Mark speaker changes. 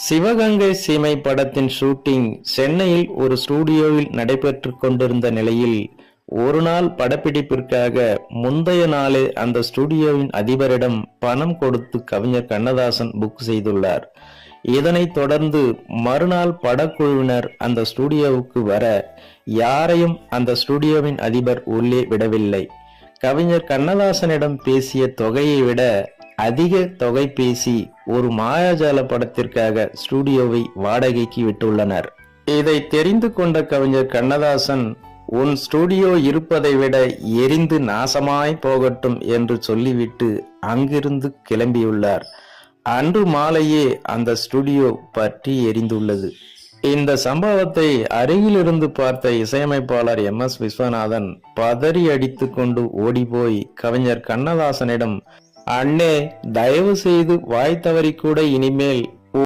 Speaker 1: சிவகங்கை சீமை படத்தின் ஷூட்டிங் சென்னையில் ஒரு ஸ்டுடியோவில் நடைபெற்று கொண்டிருந்த நிலையில் ஒரு நாள் படப்பிடிப்பிற்காக முந்தைய நாளே அந்த ஸ்டுடியோவின் அதிபரிடம் பணம் கொடுத்து கவிஞர் கண்ணதாசன் புக் செய்துள்ளார். இதனைத் தொடர்ந்து மறுநாள் படக்குழுவினர் அந்த ஸ்டுடியோவுக்கு வர யாரையும் அந்த ஸ்டுடியோவின் அதிபர் உள்ளே விடவில்லை. கவிஞர் கண்ணதாசனிடம் பேசிய தொகையை விட அதிக தொகை பேசி ஒரு மாயாஜால படத்திற்காக ஸ்டுடியோவை வாடகைக்கு விட்டுள்ளனர். இதை தெரிந்து கொண்ட கவிஞர் கண்ணதாசன், உன் ஸ்டுடியோ இருப்பதை விட எரிந்து நாசமாய் போகட்டும் என்று சொல்லிவிட்டு அங்கிருந்து கிளம்பியுள்ளார். அன்று மாலையே அந்த ஸ்டுடியோ பற்றி எரிந்துள்ளது. இந்த சம்பவத்தை அருகிலிருந்து பார்த்த இசையமைப்பாளர் MS விஸ்வநாதன் பதறி அடித்து கொண்டு ஓடிப்போய் கவிஞர் கண்ணதாசனிடம், அண்ணே, தயவு செய்து வாய் தவறி கூட இனிமேல்